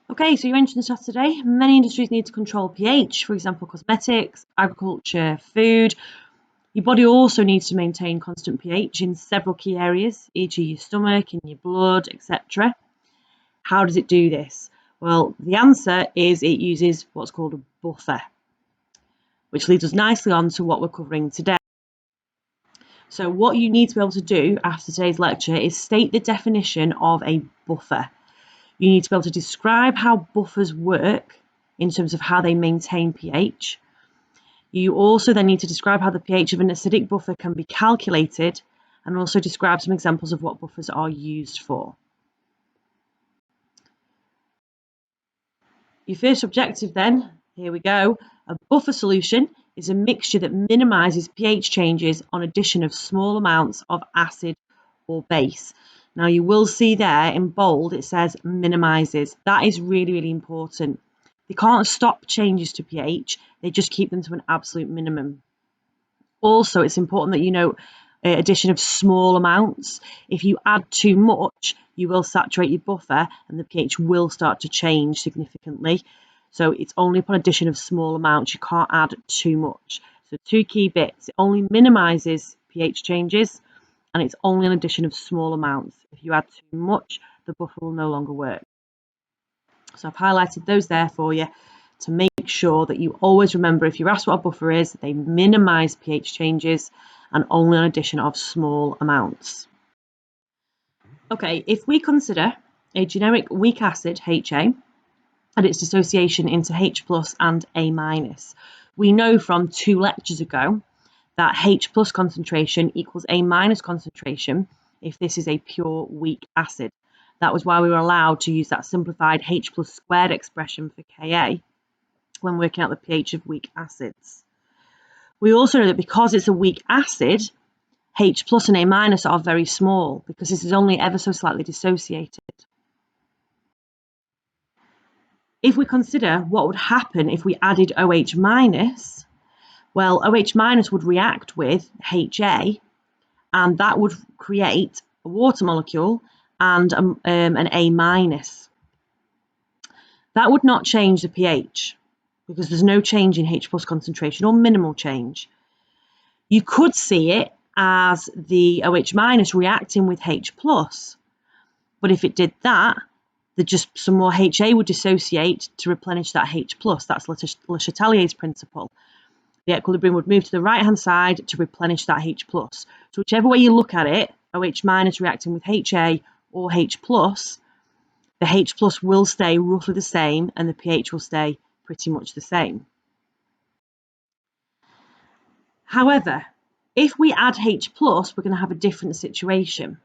Okay, so you mentioned this today. Many industries need to control pH, for example, cosmetics, agriculture, food. Your body also needs to maintain constant pH in several key areas, e.g. your stomach, in your blood, etc. How does it do this? Well, the answer is it uses what's called a buffer, which leads us nicely on to what we're covering today. So what you need to be able to do after today's lecture is state the definition of a buffer. You need to be able to describe how buffers work in terms of how they maintain pH. You also then need to describe how the pH of an acidic buffer can be calculated and also describe some examples of what buffers are used for. Your first objective then, here we go. A buffer solution is a mixture that minimises pH changes on addition of small amounts of acid or base. Now you will see there in bold it says minimises. That is really, really important. They can't stop changes to pH, they just keep them to an absolute minimum. Also, it's important that you note addition of small amounts. If you add too much, you will saturate your buffer and the pH will start to change significantly. So it's only upon addition of small amounts. You can't add too much. So two key bits. It only minimises pH changes and it's only an addition of small amounts. If you add too much, the buffer will no longer work. So I've highlighted those there for you to make sure that you always remember if you're asked what a buffer is, they minimise pH changes and only an addition of small amounts. Okay, if we consider a generic weak acid, HA, and its dissociation into H plus and A minus, we know from 2 lectures ago that H plus concentration equals A minus concentration if this is a pure weak acid. That was why we were allowed to use that simplified H plus squared expression for Ka when working out the pH of weak acids. We also know that because it's a weak acid, H plus and A minus are very small because this is only ever so slightly dissociated. If we consider what would happen if we added OH minus, well, OH minus would react with HA and that would create a water molecule and an A minus. That would not change the pH because there's no change in H plus concentration or minimal change. You could see it as the OH minus reacting with H plus, but if it did that, just some more HA would dissociate to replenish that H plus. That's Le Chatelier's principle. The equilibrium would move to the right-hand side to replenish that H plus. So whichever way you look at it, OH minus reacting with HA or H plus, the H plus will stay roughly the same and the pH will stay pretty much the same. However, if we add H plus, we're going to have a different situation.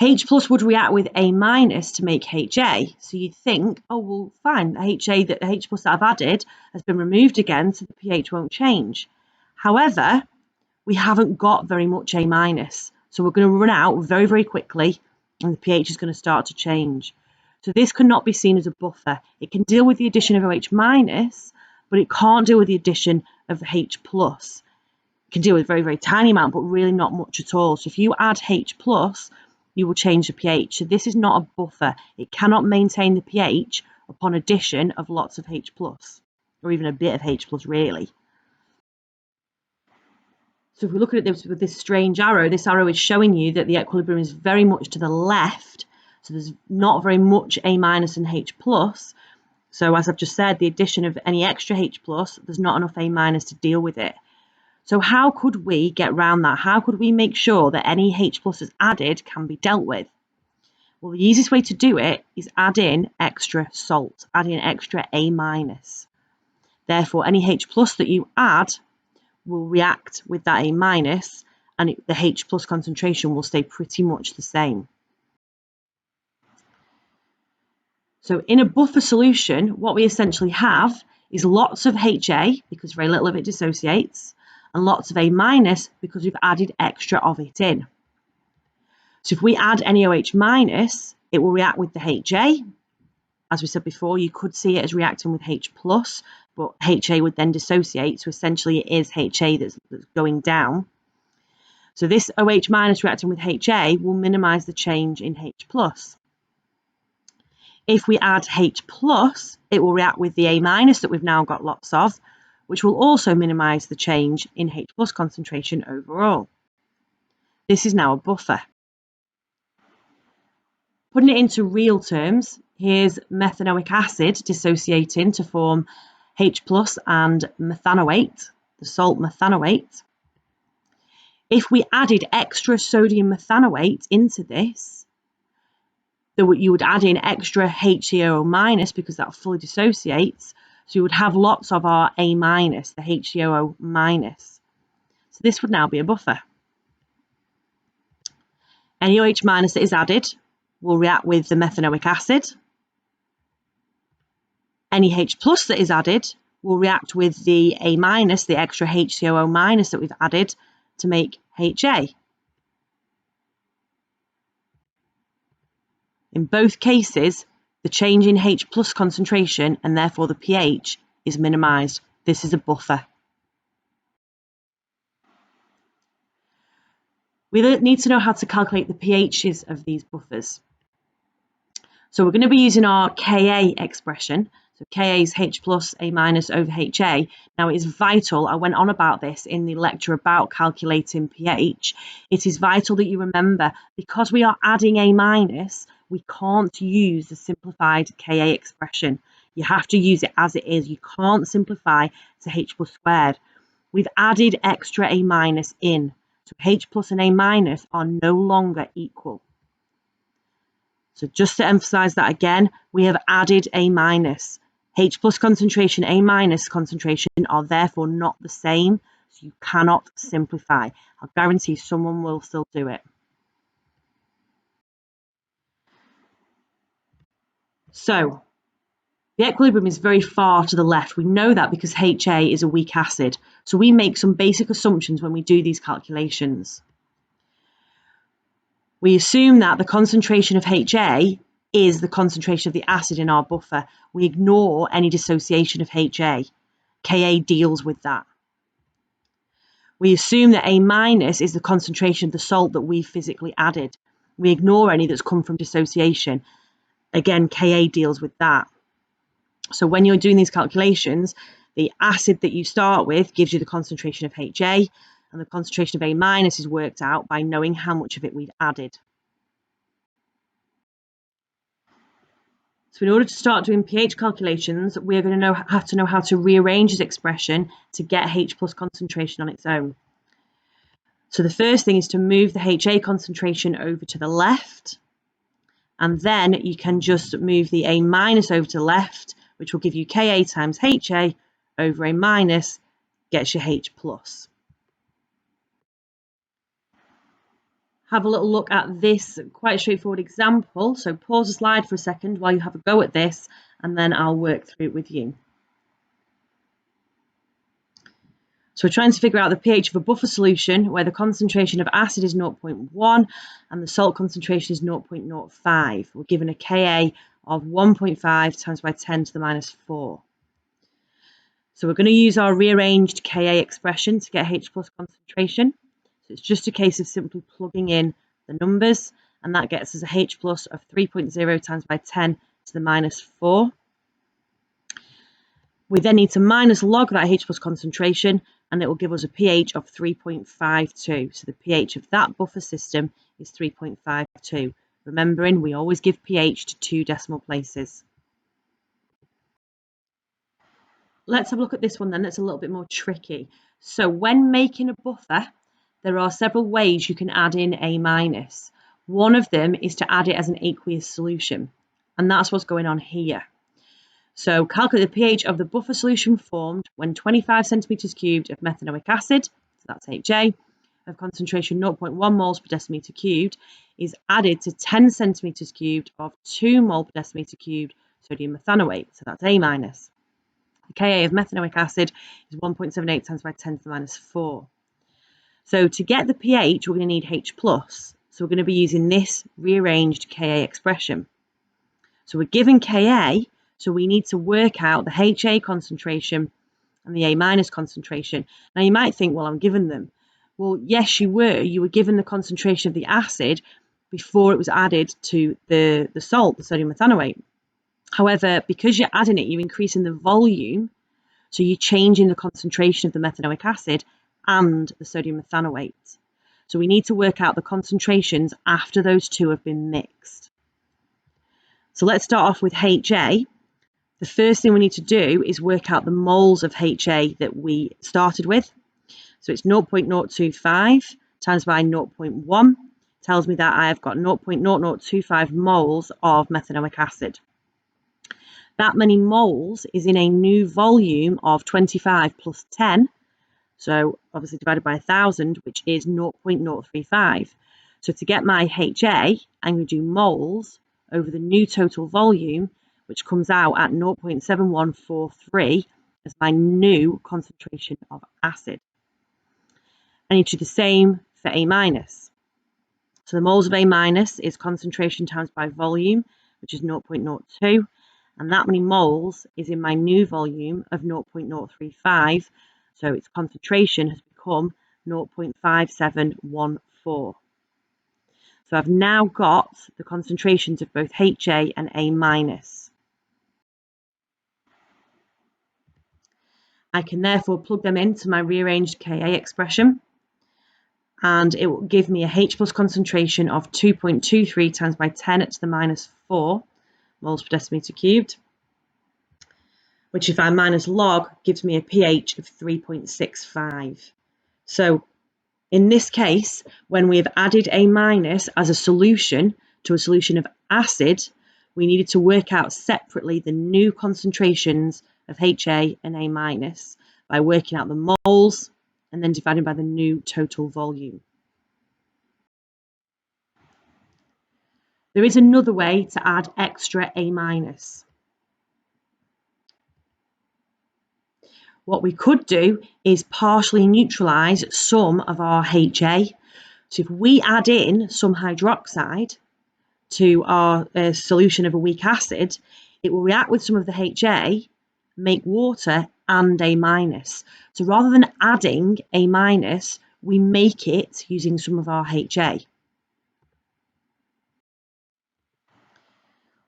H plus would react with A minus to make HA. So you'd think, oh, well, fine, the H plus that I've added has been removed again, so the pH won't change. However, we haven't got very much A minus. So we're going to run out very, very quickly and the pH is going to start to change. So this cannot be seen as a buffer. It can deal with the addition of OH minus, but it can't deal with the addition of H plus. It can deal with a very, very tiny amount, but really not much at all. So if you add H plus, you will change the pH. So this is not a buffer. It cannot maintain the pH upon addition of lots of H plus, or even a bit of H plus really. So if we look at this with this strange arrow, this arrow is showing you that the equilibrium is very much to the left. So there's not very much A minus and H plus. So as I've just said, the addition of any extra H plus, there's not enough A minus to deal with it. So how could we get around that? How could we make sure that any H plus that's added can be dealt with? Well, the easiest way to do it is add in extra salt, add in extra A minus. Therefore, any H plus that you add will react with that A minus and the H plus concentration will stay pretty much the same. So in a buffer solution, what we essentially have is lots of HA because very little of it dissociates and lots of A minus because we've added extra of it in. So if we add any OH minus, it will react with the HA. As we said before, you could see it as reacting with H plus, but HA would then dissociate. So essentially it is HA that's going down. So this OH minus reacting with HA will minimize the change in H plus. If we add H+, it will react with the A- that we've now got lots of, which will also minimise the change in H+ concentration overall. This is now a buffer. Putting it into real terms, here's methanoic acid dissociating to form H+ and methanoate, the salt methanoate. If we added extra sodium methanoate into this, you would add in extra HCOO- because that fully dissociates. So you would have lots of our A-, the HCOO-. So this would now be a buffer. Any OH- that is added will react with the methanoic acid. Any H+ that is added will react with the A-, the extra HCOO- that we've added to make HA. In both cases, the change in H+ concentration and therefore the pH is minimised. This is a buffer. We need to know how to calculate the pHs of these buffers. So we're going to be using our Ka expression. So Ka is H+, A- over HA. Now it is vital, I went on about this in the lecture about calculating pH. It is vital that you remember, because we are adding A-, we can't use the simplified Ka expression. You have to use it as it is. You can't simplify to H+ squared. We've added extra A- in. So H+ and A- are no longer equal. So just to emphasize that again, we have added A-. H+ concentration, A- concentration are therefore not the same, so you cannot simplify. I'll guarantee someone will still do it. So the equilibrium is very far to the left. We know that because HA is a weak acid. So we make some basic assumptions when we do these calculations. We assume that the concentration of HA is the concentration of the acid in our buffer. We ignore any dissociation of HA. Ka deals with that. We assume that A- is the concentration of the salt that we physically added. We ignore any that's come from dissociation. Again, Ka deals with that. So when you're doing these calculations, the acid that you start with gives you the concentration of HA, and the concentration of A- is worked out by knowing how much of it we've added. So in order to start doing pH calculations, we're going to have to know how to rearrange this expression to get H+ concentration on its own. So the first thing is to move the HA concentration over to the left, and then you can just move the A- over to the left, which will give you Ka times HA over A- gets you H+. Have a little look at this quite straightforward example. So pause the slide for a second while you have a go at this, and then I'll work through it with you. So we're trying to figure out the pH of a buffer solution where the concentration of acid is 0.1 and the salt concentration is 0.05. We're given a Ka of 1.5 times by 10 to the minus 4. So we're going to use our rearranged Ka expression to get H+ concentration. So it's just a case of simply plugging in the numbers, and that gets us a H+ of 3.0 times by 10 to the minus 4. We then need to minus log that H+ concentration, and it will give us a pH of 3.52. So the pH of that buffer system is 3.52. Remembering, we always give pH to 2 decimal places. Let's have a look at this one then, that's a little bit more tricky. So when making a buffer, there are several ways you can add in A-. One of them is to add it as an aqueous solution, and that's what's going on here. So calculate the pH of the buffer solution formed when 25 centimetres cubed of methanoic acid, so that's HA, of concentration 0.1 moles per decimetre cubed, is added to 10 centimetres cubed of 2 mole per decimetre cubed sodium methanoate, so that's A-. The Ka of methanoic acid is 1.78 times by 10 to the minus 4. So to get the pH, we're going to need H+. So we're going to be using this rearranged Ka expression. So we're given Ka, so we need to work out the HA concentration and the A- concentration. Now you might think, well, I'm given them. Well, yes, you were. You were given the concentration of the acid before it was added to the salt, the sodium methanoate. However, because you're adding it, you're increasing the volume, so you're changing the concentration of the methanoic acid and the sodium methanoate. So we need to work out the concentrations after those two have been mixed. So let's start off with HA. The first thing we need to do is work out the moles of HA that we started with. So it's 0.025 times by 0.1 tells me that I have got 0.0025 moles of methanoic acid. That many moles is in a new volume of 25 plus 10, so obviously divided by 1,000, which is 0.035. So to get my HA, I'm going to do moles over the new total volume, which comes out at 0.7143 as my new concentration of acid. I need to do the same for A minus. So the moles of A minus is concentration times by volume, which is 0.02, and that many moles is in my new volume of 0.035, so its concentration has become 0.5714. So I've now got the concentrations of both HA and A minus. I can therefore plug them into my rearranged Ka expression, and it will give me a H plus concentration of 2.23 times by 10 to the minus 4 moles per decimeter cubed, which if I minus log gives me a pH of 3.65. So in this case, when we have added A minus as a solution to a solution of acid, we needed to work out separately the new concentrations of HA and A minus by working out the moles and then dividing by the new total volume. There is another way to add extra A minus. What we could do is partially neutralise some of our HA. So if we add in some hydroxide to our solution of a weak acid, it will react with some of the HA, make water and A minus. So rather than adding A minus, we make it using some of our HA.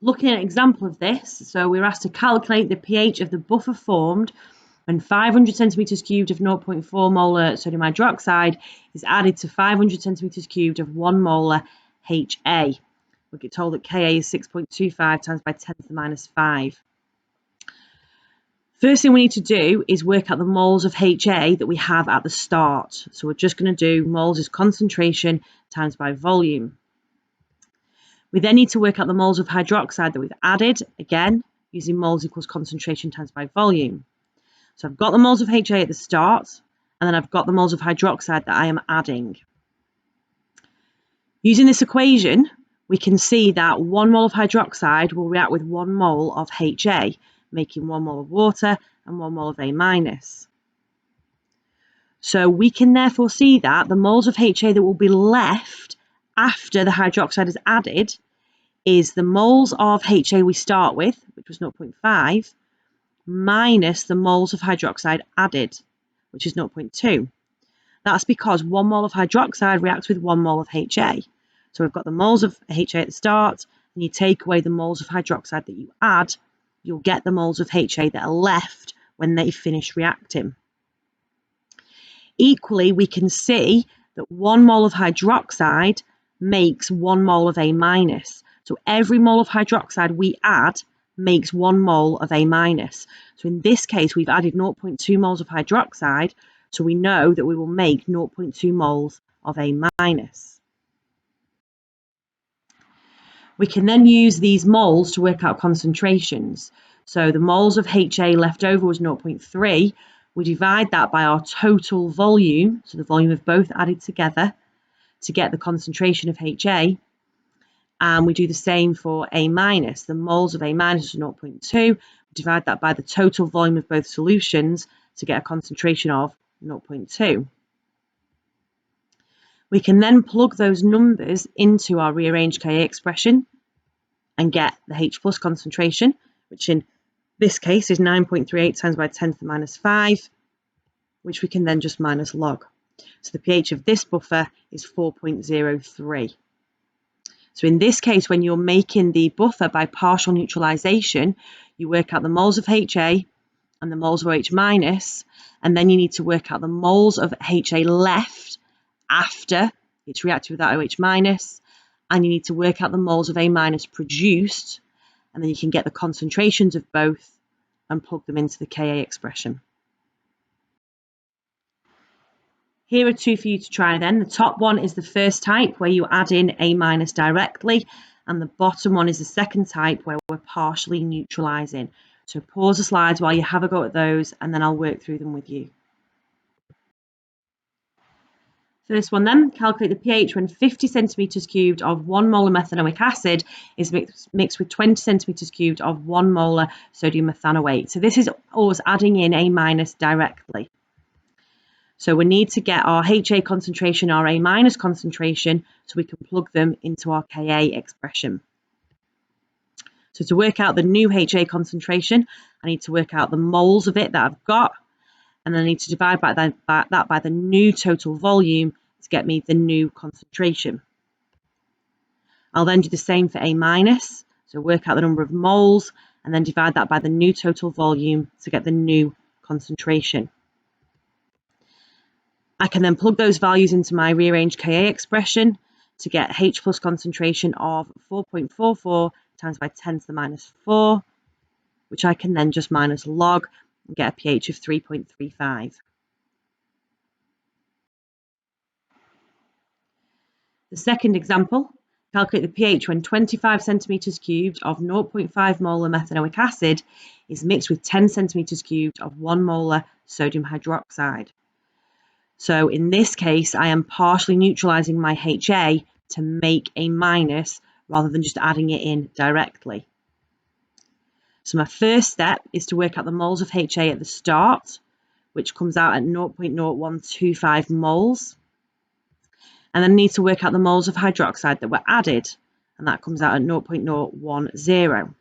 Looking at an example of this, so we're asked to calculate the pH of the buffer formed when 500 centimetres cubed of 0.4 molar sodium hydroxide is added to 500 centimetres cubed of 1 molar HA. We get told that Ka is 6.25 times by 10 to the minus 5. First thing we need to do is work out the moles of HA that we have at the start. So we're just going to do moles is concentration times by volume. We then need to work out the moles of hydroxide that we've added, again, using moles equals concentration times by volume. So I've got the moles of HA at the start, and then I've got the moles of hydroxide that I am adding. Using this equation, we can see that 1 mole of hydroxide will react with 1 mole of HA, making 1 mole of water and 1 mole of A minus. So we can therefore see that the moles of HA that will be left after the hydroxide is added is the moles of HA we start with, which was 0.5, minus the moles of hydroxide added, which is 0.2. That's because 1 mole of hydroxide reacts with 1 mole of HA. So we've got the moles of HA at the start, and you take away the moles of hydroxide that you add, you'll get the moles of HA that are left when they finish reacting. Equally, we can see that 1 mole of hydroxide makes 1 mole of A minus. So every mole of hydroxide we add makes 1 mole of A minus. So in this case, we've added 0.2 moles of hydroxide, so we know that we will make 0.2 moles of A minus. We can then use these moles to work out concentrations. So the moles of HA left over was 0.3. We divide that by our total volume, so the volume of both added together, to get the concentration of HA. And we do the same for A minus. The moles of A minus is 0.2. We divide that by the total volume of both solutions to get a concentration of 0.2. We can then plug those numbers into our rearranged Ka expression and get the H plus concentration, which in this case is 9.38 times by 10 to the minus 5, which we can then just minus log. So the pH of this buffer is 4.03. So in this case, when you're making the buffer by partial neutralization, you work out the moles of HA and the moles of OH minus, and then you need to work out the moles of HA left after it's reacted with that OH minus, and you need to work out the moles of A minus produced, and then you can get the concentrations of both and plug them into the Ka expression. Here are two for you to try then. The top one is the first type where you add in A minus directly, and the bottom one is the second type where we're partially neutralising. So pause the slides while you have a go at those, and then I'll work through them with you. First one then, calculate the pH when 50 centimetres cubed of 1 molar methanoic acid is mixed with 20 centimetres cubed of 1 molar sodium methanoate. So this is us adding in A minus directly. So we need to get our HA concentration, our A minus concentration, so we can plug them into our Ka expression. So to work out the new HA concentration, I need to work out the moles of it that I've got, and then I need to divide that by the new total volume to get me the new concentration. I'll then do the same for A minus, so work out the number of moles, and then divide that by the new total volume to get the new concentration. I can then plug those values into my rearranged Ka expression to get H plus concentration of 4.44 times by 10 to the minus 4, which I can then just minus log and get a pH of 3.35. The second example, calculate the pH when 25 centimetres cubed of 0.5 molar methanoic acid is mixed with 10 centimetres cubed of 1 molar sodium hydroxide. So in this case, I am partially neutralising my HA to make A minus rather than just adding it in directly. So my first step is to work out the moles of HA at the start, which comes out at 0.0125 moles. And then I need to work out the moles of hydroxide that were added, and that comes out at 0.010.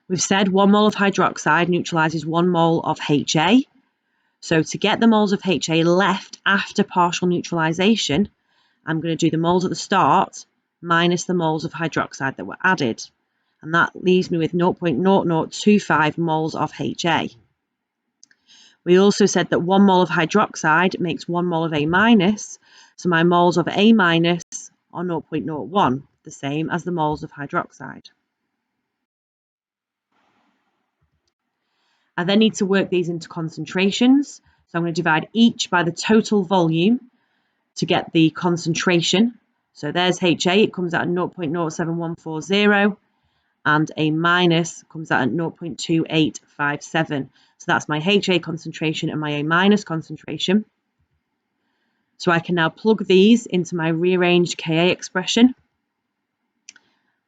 We've said 1 mole of hydroxide neutralises 1 mole of HA. So to get the moles of HA left after partial neutralisation, I'm going to do the moles at the start minus the moles of hydroxide that were added. And that leaves me with 0.0025 moles of HA. We also said that 1 mole of hydroxide makes 1 mole of A minus, so my moles of A minus are 0.01, the same as the moles of hydroxide. I then need to work these into concentrations, so I'm going to divide each by the total volume to get the concentration. So there's HA, it comes out at 0.07140, and A minus comes out at 0.2857. So that's my HA concentration and my A minus concentration. So I can now plug these into my rearranged Ka expression,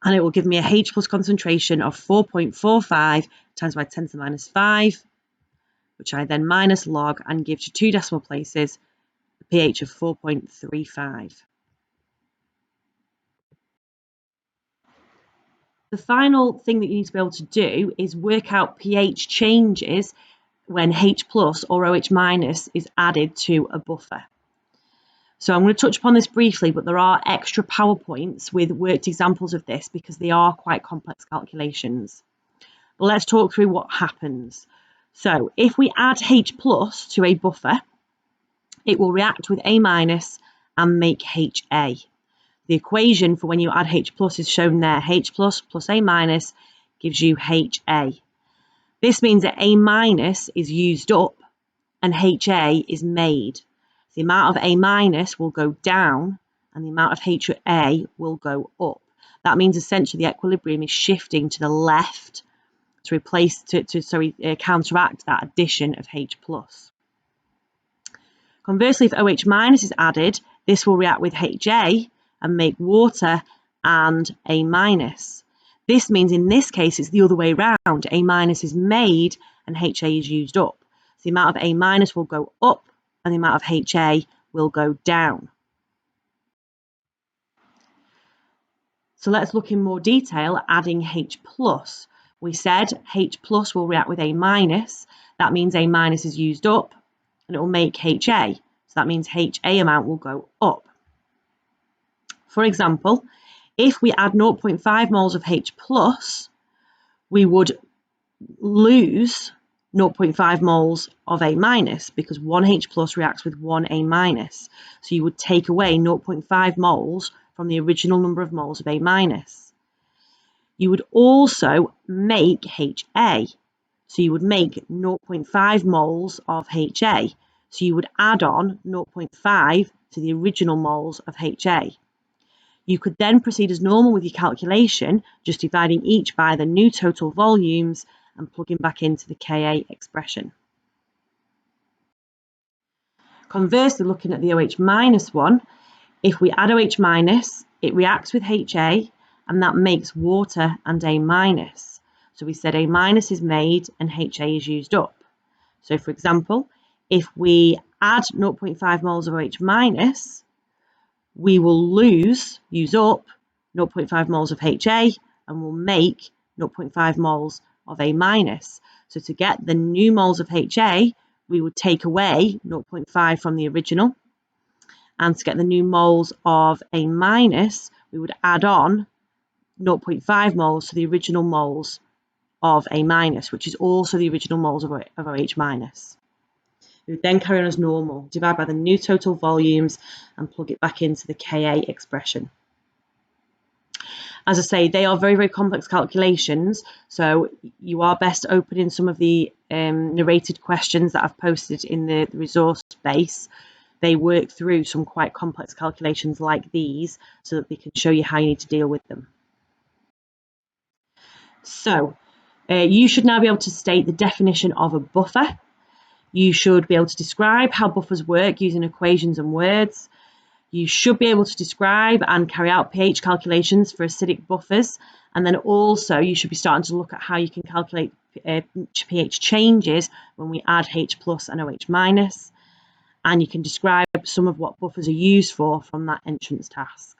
and it will give me a H plus concentration of 4.45 times by 10 to the minus 5, which I then minus log and gives you 2 decimal places, a pH of 4.35. The final thing that you need to be able to do is work out pH changes when H plus or OH minus is added to a buffer. So I'm going to touch upon this briefly, but there are extra PowerPoints with worked examples of this because they are quite complex calculations. But let's talk through what happens. So if we add H plus to a buffer, it will react with A minus and make HA. The equation for when you add H plus is shown there. H plus plus A minus gives you HA. This means that A minus is used up and HA is made. The amount of A minus will go down and the amount of HA will go up. That means essentially the equilibrium is shifting to the left to counteract that addition of H plus. Conversely, if OH minus is added, this will react with HA and make water and A minus. This means in this case it's the other way around. A minus is made and HA is used up. So the amount of A minus will go up and the amount of HA will go down. So let's look in more detail at adding H plus. We said H plus will react with A minus. That means A minus is used up and it will make HA. So that means HA amount will go up. For example, if we add 0.5 moles of H plus, we would lose 0.5 moles of A minus because 1H plus reacts with 1A minus. So you would take away 0.5 moles from the original number of moles of A minus. You would also make HA. So you would make 0.5 moles of HA. So you would add on 0.5 to the original moles of HA. You could then proceed as normal with your calculation, just dividing each by the new total volumes and plugging back into the Ka expression. Conversely, looking at the OH minus one, if we add OH minus, it reacts with HA and that makes water and A minus. So we said A minus is made and HA is used up. So for example, if we add 0.5 moles of OH minus, we will use up 0.5 moles of HA and we'll make 0.5 moles of A minus. So to get the new moles of HA, we would take away 0.5 from the original. And to get the new moles of A minus, we would add on 0.5 moles to the original moles of A minus, which is also the original moles of OH minus. We would then carry on as normal, divide by the new total volumes and plug it back into the Ka expression. As I say, they are very, very complex calculations, so you are best opening some of the narrated questions that I've posted in the resource base. They work through some quite complex calculations like these so that they can show you how you need to deal with them. So you should now be able to state the definition of a buffer. You should be able to describe how buffers work using equations and words. You should be able to describe and carry out pH calculations for acidic buffers. And then also you should be starting to look at how you can calculate pH changes when we add H plus and OH minus. And you can describe some of what buffers are used for from that entrance task.